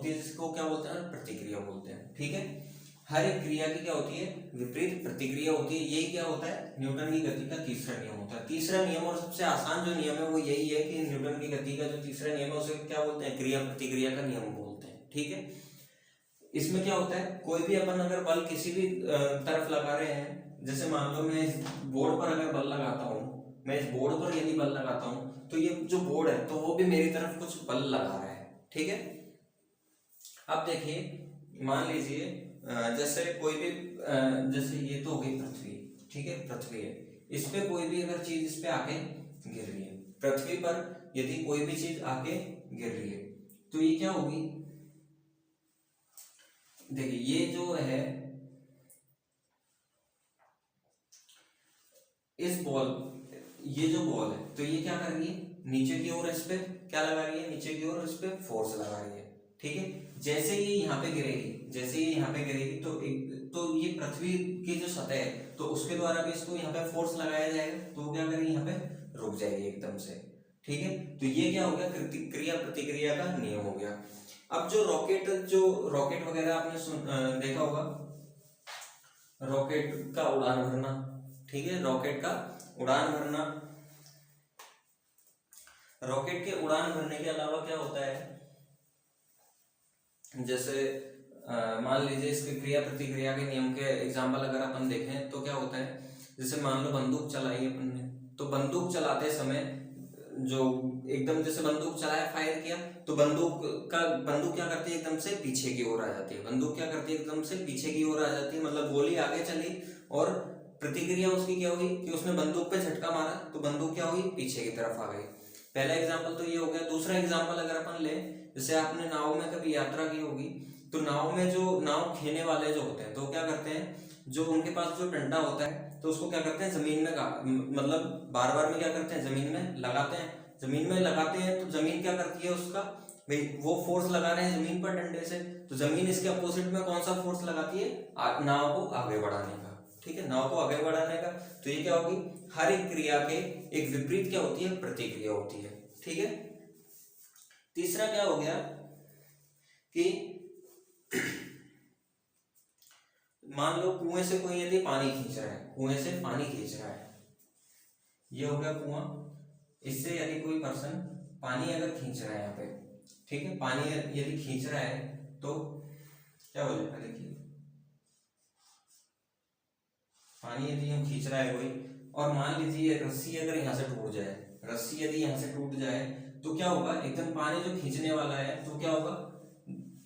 है, जिसको क्या बोलते हैं, प्रतिक्रिया बोलते हैं। ठीक है, हर एक क्रिया की क्या होती है, विपरीत प्रतिक्रिया होती है। यही क्या होता है, न्यूटन की गति का तीसरा नियम होता है। तीसरा नियम और सबसे आसान जो नियम है वो यही है कि न्यूटन की गति का जो तीसरा नियम है उसे क्या बोलते हैं, क्रिया प्रतिक्रिया का नियम बोलते हैं। ठीक है, इसमें क्या होता है, कोई भी अपन अगर बल किसी भी तरफ लगा रहे हैं, जैसे मान लो मैं इस बोर्ड पर अगर बल लगाता हूँ, यदि बल लगाता हूँ तो ये जो बोर्ड है तो वो भी मेरी तरफ कुछ बल लगा रहा है। ठीक है, अब देखिए मान लीजिए जैसे कोई भी जैसे ये तो हो गई पृथ्वी, ठीक है, पृथ्वी है, इस पे कोई भी अगर चीज इस पे आके गिर रही है, पृथ्वी पर यदि कोई भी चीज आके गिर रही है तो ये क्या होगी, देखिए ये जो है इस बॉल, ये जो बॉल है तो ये क्या कर रही है, नीचे की ओर इस पे क्या लगा रही है, नीचे की ओर इस पे फोर्स लगा रही है, ठीक है। जैसे ये यहाँ पे गिरेगी, जैसे ये यहाँ पे गिरेगी तो ये पृथ्वी की जो सतह है तो उसके द्वारा भी इसको यहाँ पे फोर्स लगाया जाएगा, तो वो क्या करेगी, यहाँ पे रुक जाएगी एकदम से, ठीक है। तो ये क्या हो गया, क्रिया प्रतिक्रिया का नियम हो गया। अब जो रॉकेट वगैरह आपने देखा होगा, रॉकेट का उड़ान भरना, ठीक है, रॉकेट का उड़ान भरना, रॉकेट के उड़ान भरने के अलावा क्या होता है, जैसे मान लीजिए इसके क्रिया प्रतिक्रिया के नियम के एग्जाम्पल अगर अपन देखें तो क्या होता है, जैसे मान लो बंदूक चलाई अपन ने, तो बंदूक चलाते समय जो एकदम जैसे बंदूक चलाया, फायर किया, तो बंदूक क्या करती है, एकदम से पीछे की ओर आ जाती है, बंदूक क्या करती है, एकदम से पीछे की ओर आ जाती है, मतलब गोली आगे चली और प्रतिक्रिया उसकी क्या हुई कि उसने बंदूक पे झटका मारा तो बंदूक क्या हुई, पीछे की तरफ आ गई। पहला एग्जाम्पल तो ये हो गया। दूसरा एग्जाम्पल अगर अपन ले, जैसे आपने नाव में कभी यात्रा की होगी, तो नाव में जो नाव खेने वाले जो होते हैं तो क्या करते हैं, जो उनके पास जो डंडा होता है तो उसको क्या करते हैं, जमीन में मतलब बार बार में क्या करते हैं, जमीन में लगाते हैं, जमीन में लगाते हैं तो जमीन क्या करती है उसका, भाई वो फोर्स लगा रहे हैं जमीन पर डंडे से, तो जमीन इसके अपोजिट में कौन सा फोर्स लगाती है, नाव को आगे बढ़ाने का, ठीक है, नाव को आगे बढ़ाने का। तो ये क्या होगी, हर एक क्रिया के एक विपरीत क्या होती है, प्रतिक्रिया होती है, ठीक है। तीसरा क्या हो गया कि मान लो कुएं से कोई यदि पानी खींच रहा है, कुएं से पानी खींच रहा है, ये हो गया कुआं, इससे यदि कोई पर्सन पानी अगर खींच रहा है यहाँ पे, ठीक है, पानी यदि खींच रहा है तो क्या हो जाएगा, देखिए पानी यदि हम खींच रहा है कोई, और मान लीजिए रस्सी अगर यहाँ से टूट जाए, रस्सी यदि यहाँ से टूट जाए तो क्या होगा, एकदम पानी जो खींचने वाला है तो क्या होगा,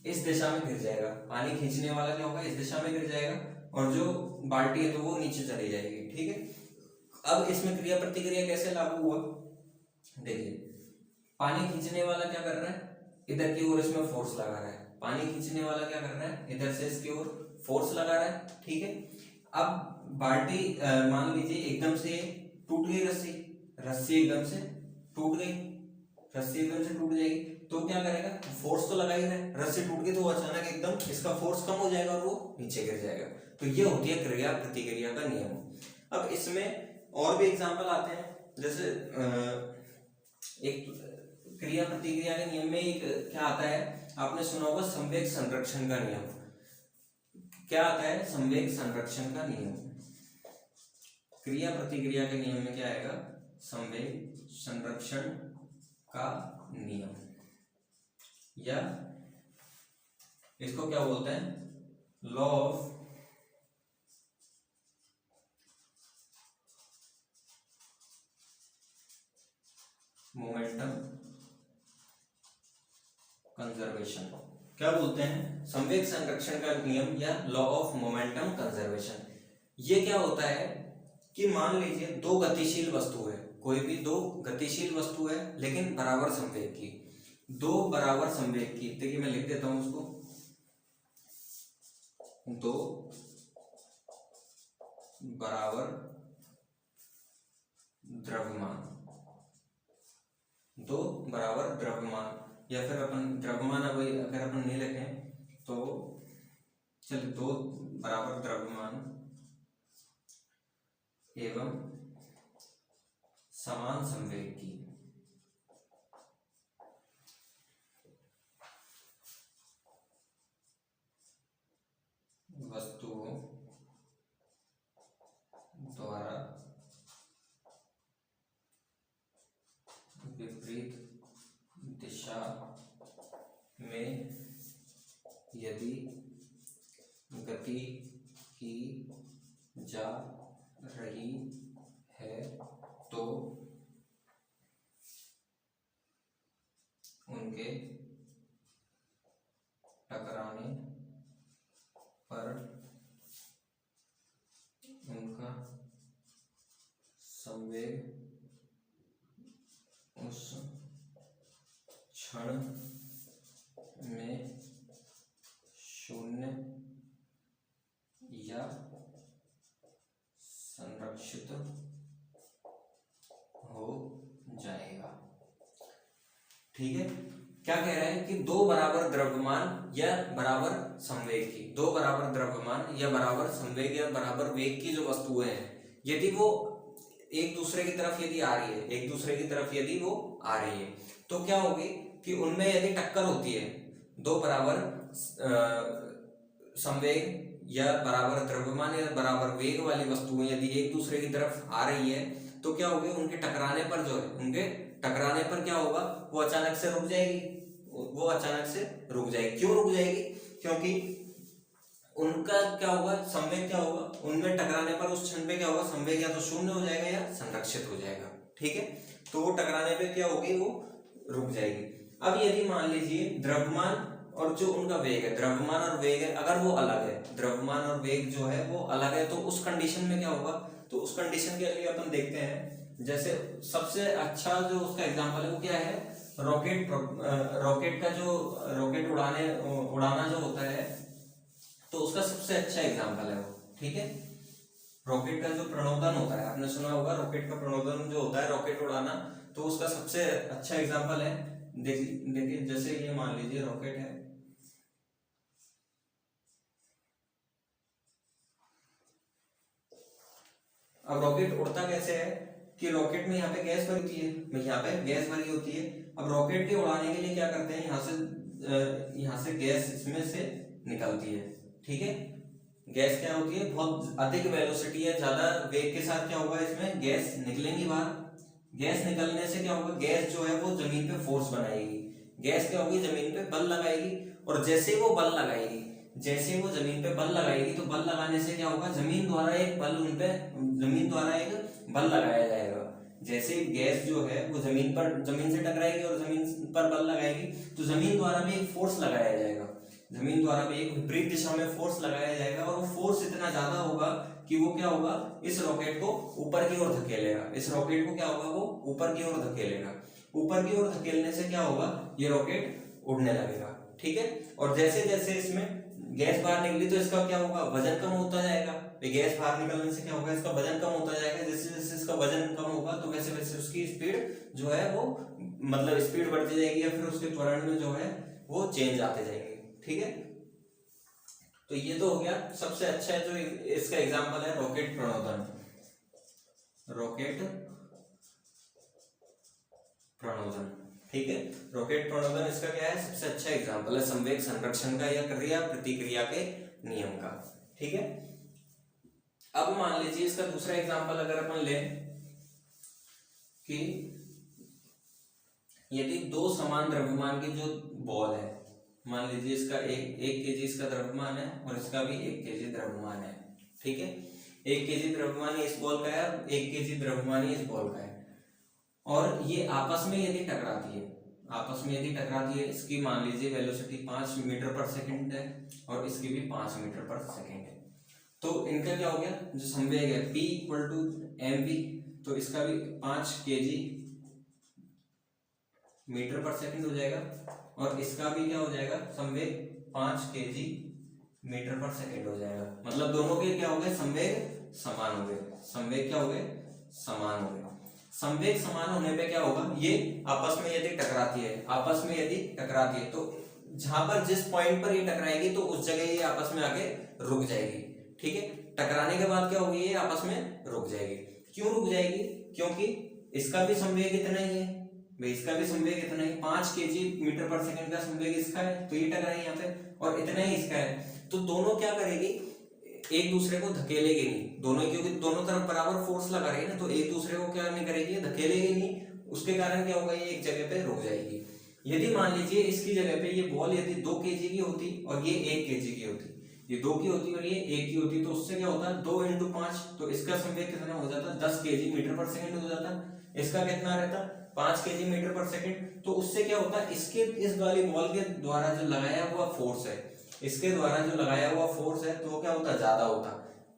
इस दिशा में गिर जाएगा, पानी खींचने वाला क्या होगा, इस दिशा में गिर जाएगा, और जो बाल्टी है तो वो नीचे चली जाएगी, ठीक है। अब इसमें क्रिया प्रतिक्रिया कैसे लागू हुआ, देखिए पानी खींचने वाला क्या कर रहा है, इधर की ओर इसमें फोर्स लगा रहा है, पानी खींचने वाला क्या कर रहा है, इधर से इसकी ओर फोर्स लगा रहा है, ठीक है। अब बाल्टी मान लीजिए एकदम से टूट गई, रस्सी रस्सी एकदम से टूट गई, रस्सी एकदम से टूट जाएगी तो क्या करेगा, फोर्स तो लगा ही है, रस्सी टूट गई तो अचानक एकदम इसका फोर्स कम हो जाएगा और वो नीचे गिर जाएगा। तो ये होती है क्रिया प्रतिक्रिया का नियम। अब इसमें और भी एग्जांपल आते हैं, जैसे एक क्रिया प्रतिक्रिया के नियम में एक क्या आता है, आपने सुना होगा संवेग संरक्षण का नियम। क्या आता है, संवेग संरक्षण का नियम। क्रिया प्रतिक्रिया के नियम में क्या आएगा, संवेग संरक्षण का नियम, या इसको क्या बोलते हैं, लॉ ऑफ मोमेंटम कंजर्वेशन, क्या बोलते हैं, संवेग संरक्षण का नियम या लॉ ऑफ मोमेंटम कंजर्वेशन। ये क्या होता है कि मान लीजिए दो गतिशील वस्तु है, कोई भी दो गतिशील वस्तु है लेकिन बराबर संवेग की, दो बराबर संवेग की, देखिए मैं लिख देता हूं उसको, दो बराबर द्रव्यमान, दो बराबर द्रव्यमान, या फिर अपन द्रव्यमान अगर अपन नहीं लिखें तो चलिए, दो बराबर द्रव्यमान एवं समान संवेग की वस्तुओं द्वारा विपरीत दिशा में यदि गति की जा रही है तो उनके टकराने पर संवेग उस क्षण में शून्य या संरक्षित हो जाएगा। ठीक है, क्या कह रहा है कि दो बराबर द्रव्यमान या बराबर संवेग की, दो बराबर द्रव्यमान या बराबर संवेग या बराबर वेग की जो वस्तुएं हैं, यदि वो एक दूसरे की तरफ यदि आ रही है, एक दूसरे की तरफ यदि वो आ रही है, तो क्या होगी कि उनमें यदि टक्कर होती है, दो बराबर संवेग या बराबर द्रव्यमान या बराबर वेग वाली वस्तुएं यदि एक दूसरे की तरफ आ रही है, तो क्या होगी, उनके टकराने पर जो है, उनके टकराने पर क्या होगा, वो अचानक से रुक जाएगी, वो अचानक से रुक जाएगी। क्यों रुक जाएगी? क्योंकि उनका क्या होगा, संवेग क्या होगा, उनमें टकराने पर उस क्षण पे क्या होगा, संवेग या तो शून्य हो जाएगा या संरक्षित हो जाएगा। ठीक है, तो वो टकराने पे क्या होगी, वो रुक जाएगी। अब यदि मान लीजिए द्रव्यमान और जो उनका वेग है, द्रव्यमान और वेग है, अगर वो अलग है, द्रव्यमान और वेग जो है वो अलग है, तो उस कंडीशन में क्या होगा, तो उस कंडीशन के लिए अपन देखते हैं, जैसे सबसे अच्छा जो उसका एग्जांपल है वो क्या है, रॉकेट। रॉकेट का जो रॉकेट उड़ाना जो होता है, तो उसका सबसे अच्छा एग्जांपल है वो। ठीक है, रॉकेट का जो प्रणोदन होता है, आपने सुना होगा रॉकेट का प्रणोदन जो होता है, रॉकेट उड़ाना, तो उसका सबसे अच्छा एग्जांपल है। देखिए जैसे ये मान लीजिए रॉकेट है, अब रॉकेट उड़ता कैसे है कि रॉकेट में यहाँ पे गैस भरी होती है, यहाँ पे गैस भरी होती है। अब रॉकेट के उड़ाने के लिए क्या करते हैं, यहाँ से गैस इसमें से निकलती है। ठीक है, गैस क्या होती है, बहुत अधिक वेलोसिटी है, ज्यादा वेग के साथ क्या होगा, इसमें गैस निकलेंगी बाहर। गैस निकलने से क्या होगा, गैस जो है वो जमीन पे फोर्स बनाएगी, गैस क्या होगी, जमीन पे बल लगाएगी, और जैसे वो बल लगाएगी, जैसे वो जमीन पे बल लगाएगी, तो बल लगाने से क्या होगा, जमीन द्वारा एक बल उनपे, जमीन द्वारा एक बल लगाया जाएगा। जैसे गैस जो है वो जमीन से टकराएगी और जमीन पर बल लगाएगी, तो जमीन द्वारा भी एक फोर्स लगाया जाएगा, जमीन द्वारा भी एक विपरीत दिशा में फोर्स लगाया जाएगा, और वो फोर्स इतना ज्यादा होगा कि वो क्या होगा, इस रॉकेट को ऊपर की ओर धकेलेगा, इस रॉकेट को क्या होगा, वो ऊपर की ओर धकेलेगा। ऊपर की ओर धकेलने से क्या होगा, ये रॉकेट उड़ने लगेगा। ठीक है, और जैसे जैसे इसमें गैस बाहर निकली तो इसका क्या होगा, वजन कम होता जाएगा। गैस बाहर निकलने से क्या होगा, इसका वजन कम होता जाएगा, जैसे जैसे इसका वजन कम होगा तो वैसे वैसे उसकी स्पीड जो है वो, मतलब स्पीड बढ़ती जाएगी, या फिर उसके त्वरण में जो है वो चेंज आते जाएंगे। ठीक है, तो ये तो हो गया सबसे अच्छा जो इसका एग्जांपल है, रॉकेट प्रणोदन। रॉकेट प्रणोदन, ठीक है, रॉकेट प्रणोदन इसका क्या है, सबसे अच्छा एग्जांपल है संवेग संरक्षण का या क्रिया प्रतिक्रिया के नियम का। ठीक है, अब मान लीजिए इसका दूसरा एग्जांपल अगर अपन लें कि यदि दो समान द्रव्यमान की जो बॉल है, मान लीजिए इसका एक केजी इसका द्रव्यमान है और इसका भी 1 केजी द्रव्यमान है। ठीक है, 1 केजी द्रव्यमान इस बॉल का है, 1 केजी द्रव्यमान इस बॉल का है, और ये आपस में यदि टकराती है, आपस में यदि टकराती है, इसकी मान लीजिए वेलोसिटी 5 मीटर पर सेकंड है और इसकी भी 5 मीटर पर सेकंड है, तो इनका क्या हो गया, जो संवेग है P = mv, तो इसका भी 5 केजी मीटर पर सेकंड हो जाएगा, और इसका भी क्या हो जाएगा, संवेग 5 केजी मीटर पर सेकंड हो जाएगा। मतलब दोनों के क्या हो गए, संवेग समान हो गए, संवेग क्या हो गए, समान हो गए। संवेग समान होने पे क्या होगा, ये आपस में यदि टकराती है, आपस में यदि टकराती है, तो जहां पर जिस पॉइंट पर ये टकराएगी तो उस जगह ये आपस में आके रुक जाएगी। ठीक है, टकराने के बाद क्या होगी, ये आपस में रुक जाएगी। क्यों रुक जाएगी, क्योंकि इसका भी संवेग इतना ही है, भाई इसका भी संवेग इतना ही, 5 केजी मीटर पर सेकंड का संवेग इसका है, तो ये टकराई यहाँ पे, और इतना ही इसका है, तो दोनों क्या करेगी, एक दूसरे को धकेलेगी नहीं, दोनों, क्योंकि दोनों तरफ बराबर फोर्स लगा रही है ना, तो एक दूसरे को क्या नहीं करेगी, धकेलेगी नहीं, उसके कारण क्या होगा, ये एक जगह पे रुक जाएगी। यदि मान लीजिए इसकी जगह पे ये बॉल यदि 2 केजी की होती और ये 1 केजी की होती, ये 2 की होती और ये 1 की होती, तो उससे क्या होता है, 2 × 5, तो इसका संवेग कितना हो जाता, 10 केजी मीटर पर सेकंड हो जाता, इसका कितना रहता, 5 केजी मीटर पर सेकंड। तो उससे क्या होता है, इसके इस वाली बॉल के द्वारा जो लगाया हुआ फोर्स है, इसके द्वारा जो लगाया हुआ फोर्स है, तो वो क्या होता, ज्यादा होता,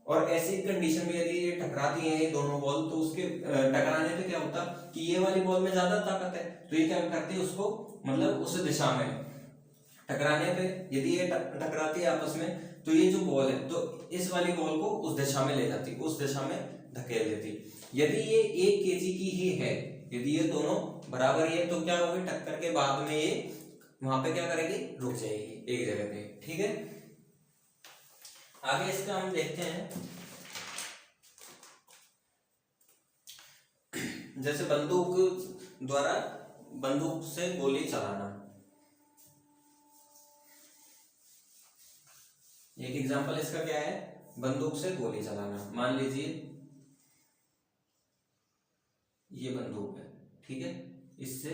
और ऐसी कंडीशन में यदि ये टकराती हैं ये दोनों बॉल, तो उसके टकराने पे क्या होता कि ये वाली बॉल में ज्यादा ताकत है, तो ये क्या करती है उसको, मतलब उस दिशा में टकराने पे यदि ये टकराती है आपस में, तो ये जो बॉल है तो इस वाली बॉल को उस दिशा में ले जाती, उस दिशा में धकेल देती। यदि ये 1 kg की ही है, यदि ये दोनों बराबर ही है, तो क्या होगी, टक्कर के बाद में ये वहां पे क्या करेगी, रुक जाएगी एक जगह पे। ठीक है, आगे इसका हम देखते हैं। जैसे बंदूक द्वारा बंदूक से गोली चलाना, एक एग्जांपल इसका क्या है, बंदूक से गोली चलाना। मान लीजिए ये बंदूक है, ठीक है, इससे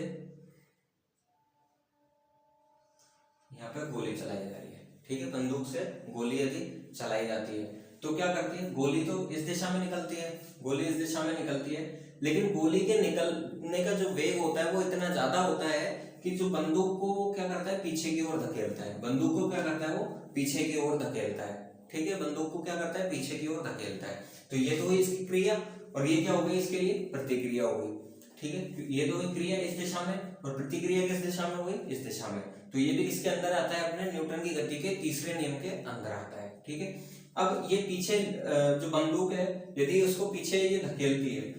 यहाँ पे गोली चलाई जा रही है। ठीक है, बंदूक से गोली यदि चलाई जाती है तो क्या करती है, गोली तो इस दिशा में निकलती है, गोली इस दिशा में निकलती है, लेकिन गोली के निकलने का जो वेग होता है वो इतना ज्यादा होता है कि जो बंदूक को वो क्या करता है, पीछे की ओर धकेलता है। बंदूक को क्या करता है, वो पीछे की ओर धकेलता है। ठीक है, बंदूक को क्या करता है, पीछे की ओर धकेलता है। तो ये तो हुई इसकी क्रिया, और ये क्या हो गई, इसके लिए प्रतिक्रिया हो गई। ठीक है, ये तो हुई क्रिया इस दिशा में, और प्रतिक्रिया किस दिशा में हुई, इस दिशा में। तो ये भी किसके अंदर आता है, अपने न्यूटन की गति के तीसरे नियम के अंदर आता है। ठीक है, अब ये पीछे जो बंदूक है, यदि उसको पीछे ये धकेलती है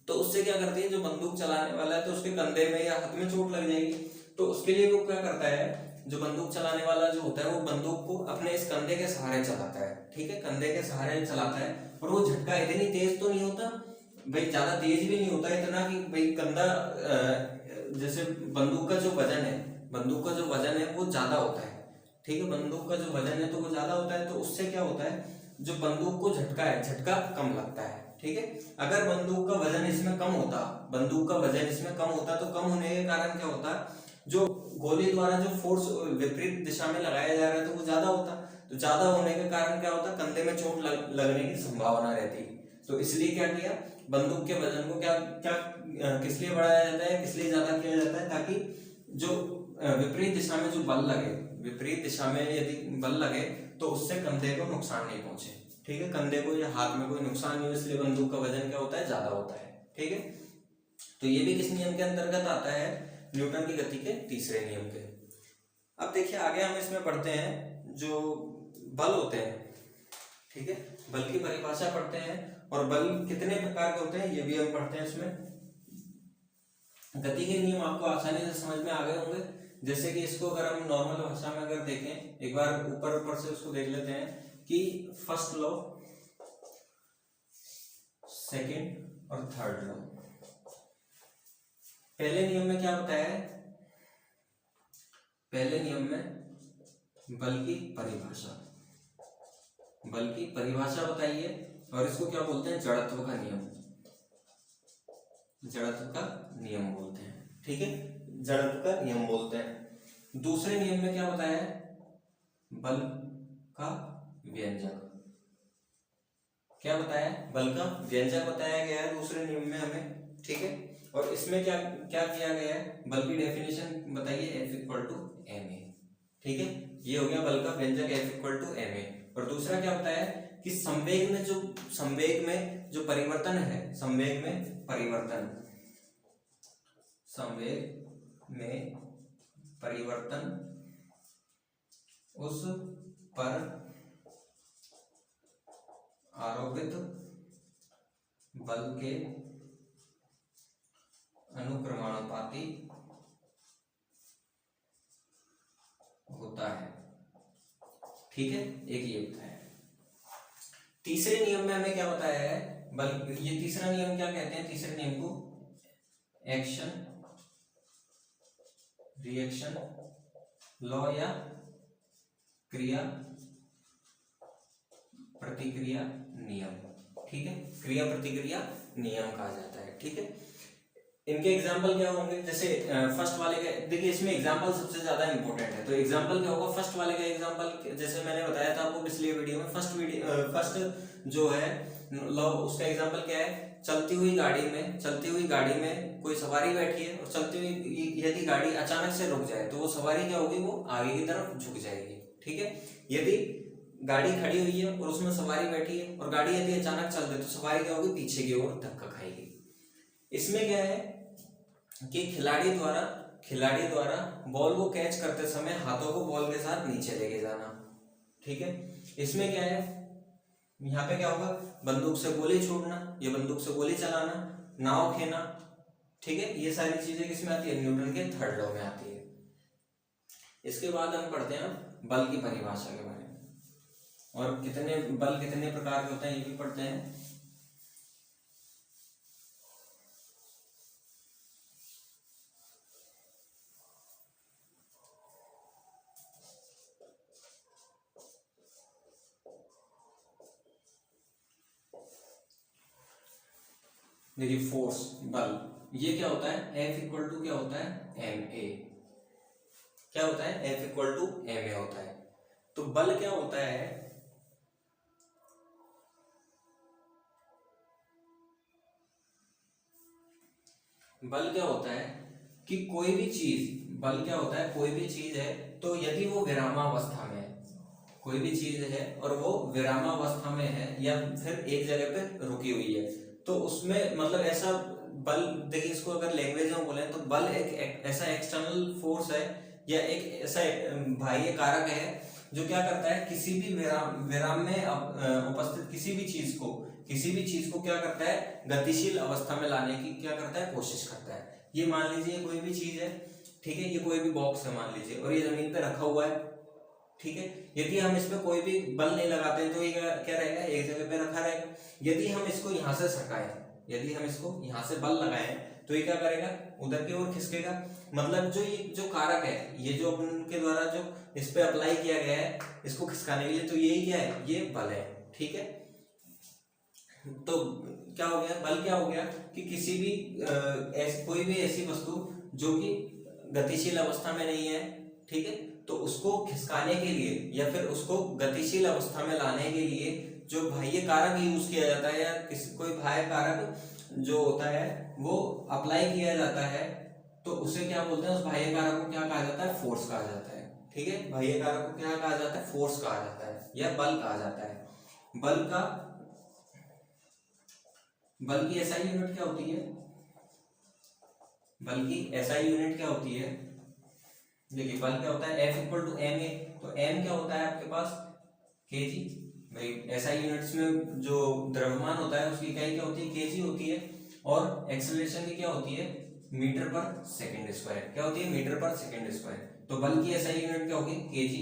तो उससे क्या करती है, जो बंदूक चलाने वाला है तो उसके कंधे में या हाथ में चोट लग जाएगी। तो उसके लिए वो क्या करता है, जो बंदूक चलाने वाला जो होता है वो बंदूक को अपने इस कंधे के सहारे चलाता है। ठीक है, कंधे के सहारे चलाता है, और वो झटका इतनी तेज तो नहीं होता भाई, ज्यादा तेज भी नहीं होता इतना कि भाई कंधा, जैसे बंदूक का जो वजन है, बंदूक का जो वजन है वो ज्यादा होता है। ठीक है, बंदूक का जो वजन है तो वो ज्यादा होता है, तो उससे क्या होता है, जो बंदूक को झटका है, झटका कम लगता है। ठीक है, अगर बंदूक का वजन इसमें कम होता, बंदूक का वजन इसमें कम होता, तो कम होने के कारण क्या होता, जो गोली द्वारा जो फोर्स विपरीत दिशा में लगाया जा रहा है तो वो ज्यादा होता। तो ज्यादा होने के कारण क्या होता, कंधे में चोट लगने की संभावना रहती। तो इसलिए क्या किया, बंदूक के वजन को क्या क्या किस लिए बढ़ाया जाता है, किस लिए ज्यादा किया जाता है, ताकि जो विपरीत दिशा में जो बल लगे, विपरीत दिशा में यदि बल लगे तो उससे कंधे को नुकसान नहीं पहुंचे। ठीक है, कंधे को या हाथ में कोई नुकसान नहीं हो, इसलिए बंदूक का वजन क्या होता है, ज्यादा होता है। ठीक है, तो ये भी किस नियम के अंतर्गत आता है, न्यूटन की गति के तीसरे नियम के। अब देखिए आगे हम इसमें पढ़ते हैं जो बल होते हैं। ठीक है, बल की परिभाषा पढ़ते हैं, और बल कितने प्रकार के होते हैं ये भी हम पढ़ते हैं इसमें। गति के नियम आपको आसानी से समझ में आ गए होंगे। जैसे कि इसको अगर हम नॉर्मल भाषा में अगर देखें, एक बार ऊपर से उसको देख लेते हैं कि फर्स्ट लॉ, सेकंड और थर्ड लॉ। पहले नियम में क्या बताया है, पहले नियम में बल की परिभाषा, बल की परिभाषा बताइए, और इसको क्या बोलते हैं, जड़त्व का नियम, जड़त्व का नियम बोलते हैं। ठीक है, जड़त्व का नियम बोलते हैं। दूसरे नियम में क्या बताया है, बल का व्यंजक। क्या बताया, बल का व्यंजक बताया गया है दूसरे नियम में हमें। ठीक है, और इसमें क्या क्या किया गया है, बल की डेफिनेशन बताइए, F=ma। ठीक है, ये हो गया बल का व्यंजक F=ma। और दूसरा क्या बताया कि संवेग में जो परिवर्तन है, संवेग में परिवर्तन, संवेग में परिवर्तन उस पर आरोपित बल के अनुक्रमानुपाती होता है। ठीक है, एक ये होता है। तीसरे नियम में हमें क्या बताया है, बल, ये तीसरा नियम क्या कहते हैं, तीसरे नियम को एक्शन रिएक्शन लॉ या क्रिया प्रतिक्रिया नियम। ठीक है, क्रिया प्रतिक्रिया नियम कहा जाता है। ठीक है, इनके एग्जाम्पल क्या होंगे, जैसे फर्स्ट वाले का देखिए, इसमें एग्जाम्पल सबसे ज्यादा इंपॉर्टेंट है। तो एग्जाम्पल क्या होगा, फर्स्ट वाले का एग्जाम्पल जैसे मैंने बताया था आपको पिछले वीडियो में, फर्स्ट जो है लॉ, उसका एग्जाम्पल क्या है, चलती हुई गाड़ी में कोई सवारी बैठी है, और चलती हुई यदि गाड़ी अचानक से रुक जाए तो वो सवारी क्या होगी, वो आगे की तरफ झुक जाएगी। ठीक है, यदि गाड़ी खड़ी हुई है और उसमें सवारी बैठी है और गाड़ी यदि अचानक चल दे तो सवारी क्या होगी, पीछे की ओर धक्का खाएगी। इसमें क्या है कि खिलाड़ी द्वारा बॉल को कैच करते समय हाथों को बॉल के साथ नीचे लेके जाना। ठीक है, इसमें क्या है, यहाँ पे क्या होगा, बंदूक से गोली छोड़ना, ये बंदूक से गोली चलाना, नाव खेना। ठीक है, ये सारी चीजें किसमें आती है, न्यूटन के थर्ड लॉ में आती है। इसके बाद हम पढ़ते हैं बल की परिभाषा के बारे में, और बल कितने प्रकार के होते हैं ये भी पढ़ते हैं। देखिए फोर्स, बल, ये क्या होता है, F इक्वल टू क्या होता है, ma। क्या होता है, F इक्वल टू ma होता है। तो बल क्या होता है, बल क्या होता है कि कोई भी चीज, बल क्या होता है, कोई भी चीज है तो यदि वो विरामावस्था में है, कोई भी चीज है और वो विरामावस्था में है या फिर एक जगह पे रुकी हुई है, तो उसमें मतलब ऐसा बल, देखिए इसको अगर लैंग्वेज में बोले तो बल एक ऐसा एक्सटर्नल फोर्स है या एक ऐसा बाह्य कारक है जो क्या करता है, किसी भी विराम में उपस्थित किसी भी चीज को क्या करता है, गतिशील अवस्था में लाने की क्या करता है, कोशिश करता है। ये मान लीजिए कोई भी चीज है, ठीक है, ये कोई भी बॉक्स है मान लीजिए और ये जमीन पे रखा हुआ है। ठीक है, यदि हम इस पे कोई भी बल नहीं लगाते हैं तो ये क्या रहेगा, एक जगह पे रखा रहेगा। यदि हम इसको यहाँ से सरकाएं, यदि हम इसको यहाँ से बल लगाएं तो ये क्या करेगा, उधर की ओर खिसकेगा। मतलब जो कारक है, ये जो उनके द्वारा जो इस पे अप्लाई किया गया है इसको खिसकाने के लिए, तो यही क्या है, ये बल है। ठीक है, तो क्या हो गया, बल क्या हो गया कि किसी भी कोई भी ऐसी वस्तु जो कि गतिशील अवस्था में नहीं है, ठीक है, तो उसको खिसकाने के लिए या फिर उसको गतिशील अवस्था में लाने के लिए जो बाह्य कारक यूज किया जाता है या कोई बाह्य कारक जो होता है वो अप्लाई किया जाता है, तो उसे क्या बोलते हैं, उस बाह्य कारक को क्या कहा जाता है, फोर्स कहा जाता है। ठीक है, बाह्य कारक को क्या कहा जाता है, फोर्स कहा जाता है या बल कहा जाता है। बल की एसआई यूनिट क्या होती है, बल की एसआई यूनिट क्या होती है, देखिए बल क्या होता है, F इक्वल टू ma। तो m क्या होता है आपके पास, kg। भाई एसआई यूनिट्स में जो द्रव्यमान होता है उसकी इकाई क्या होती है, kg होती है, और एक्सेलरेशन की क्या होती है, मीटर पर सेकंड स्क्वायर। क्या होती है, मीटर पर सेकंड स्क्वायर। तो बल की एसआई यूनिट क्या होगी, kg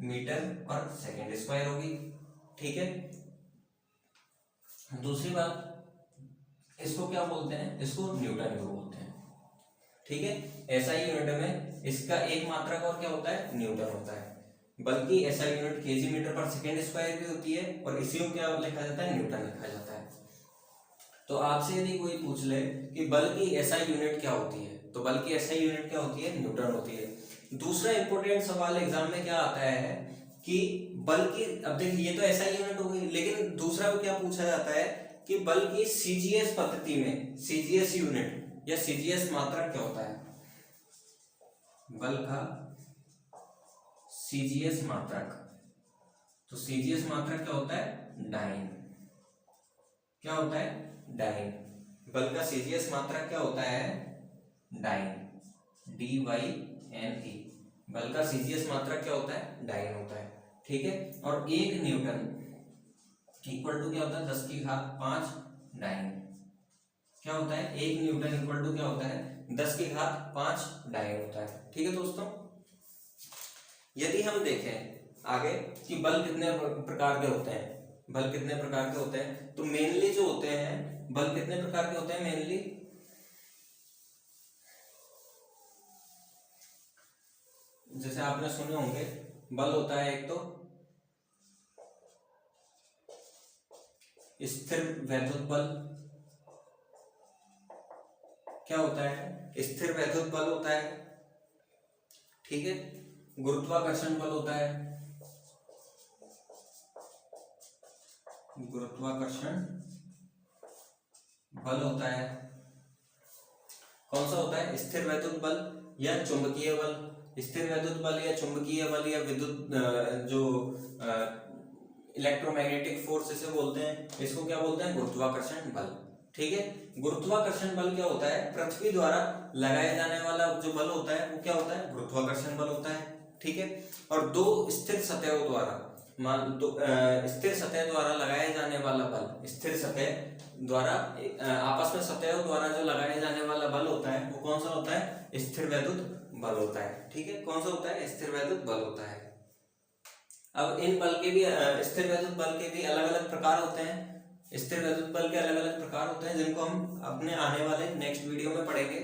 मीटर पर सेकंड स्क्वायर होगी। ठीक है, दूसरी बात, इसको क्या बोलते हैं, इसको न्यूटन को बोलते हैं। ठीक है, एसआई यूनिट में इसका एक मात्रक और क्या होता है, न्यूटन होता है। बल्कि एसआई यूनिट केजी मीटर पर सेकेंड स्क्वायर भी होती है और इसी को क्या लिखा जाता है, न्यूटन लिखा जाता है। तो आपसे यदि कोई पूछ ले कि बल की एसआई यूनिट क्या होती है, तो बल की एसआई यूनिट क्या होती है, न्यूटन होती है। दूसरा इंपॉर्टेंट सवाल एग्जाम में क्या आता है कि बल की, अब देखिए ये तो एसआई यूनिट हो गई, लेकिन दूसरा क्या पूछा जाता है कि बल की सीजीएस पद्धति में सीजीएस यूनिट या सीजीएस मात्रक क्या होता है, बल का सीजीएस मात्रक। तो सीजीएस मात्रक क्या होता है, डाइन। क्या होता है, डाइन। बल का सीजीएस मात्रक क्या होता है, डाइन, DYNE। बल का सीजीएस मात्रक क्या होता है, डाइन होता है। ठीक है, और 1 न्यूटन इक्वल टू क्या होता है, 10⁵ डाइन। क्या होता है, 1 न्यूटन इक्वल टू क्या होता है, 10⁵ डाइन होता है। ठीक है दोस्तों, यदि हम देखें आगे कि बल कितने प्रकार के होते हैं, बल कितने प्रकार के होते हैं, तो मेनली जो होते हैं बल कितने प्रकार के होते हैं, मेनली जैसे आपने सुने होंगे, बल होता है एक तो स्थिर वैद्युत बल। क्या होता है, स्थिर वैद्युत बल होता है। ठीक है, गुरुत्वाकर्षण बल होता है, गुरुत्वाकर्षण बल होता है। कौन सा होता है, स्थिर वैद्युत बल या चुंबकीय बल। स्थिर वैद्युत बल या चुंबकीय बल या विद्युत जो इलेक्ट्रोमैग्नेटिक फोर्स इसे बोलते हैं, इसको क्या बोलते हैं, गुरुत्वाकर्षण बल। ठीक है, गुरुत्वाकर्षण बल क्या होता है, पृथ्वी द्वारा लगाए जाने वाला जो बल होता है वो क्या होता है, गुरुत्वाकर्षण बल होता है। ठीक है, और दो स्थिर सतहों द्वारा स्थिर सतह द्वारा लगाए जाने वाला बल, स्थिर सतह द्वारा आपस में सतहों द्वारा जो लगाए जाने वाला बल होता है वो कौन सा होता है, स्थिर वैद्युत बल होता है। ठीक है, कौन सा होता है, स्थिर वैद्युत बल होता है। अब इन बल के भी स्थिर वैद्युत बल के भी अलग अलग प्रकार होते हैं, स्थिर वैद्युत बल के अलग अलग प्रकार होते हैं जिनको हम अपने आने वाले नेक्स्ट वीडियो में पढ़ेंगे।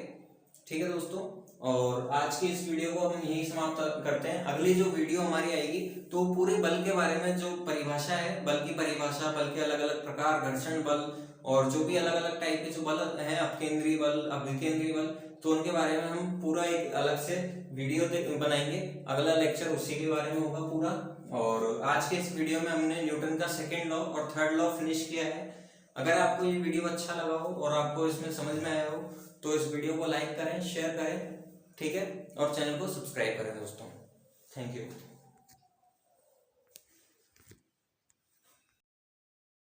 ठीक है दोस्तों, और आज की इस वीडियो को हम यही समाप्त करते हैं। अगली जो वीडियो हमारी आएगी तो पूरे बल के बारे में जो परिभाषा है, बल की परिभाषा, बल के अलग अलग प्रकार, घर्षण बल और जो भी अलग अलग टाइप के जो बल हैं, अपकेंद्रीय बल, अभिकेंद्रीय बल, तो उनके बारे में हम पूरा एक अलग से वीडियो बनाएंगे। अगला लेक्चर उसी के बारे में होगा पूरा। और आज के इस वीडियो में हमने न्यूटन का सेकेंड लॉ और थर्ड लॉ फिनिश किया है। अगर आपको ये वीडियो अच्छा लगा हो और आपको इसमें समझ में आया हो तो इस वीडियो को लाइक करें, शेयर करें। ठीक है, और चैनल को सब्सक्राइब करें दोस्तों। Thank you.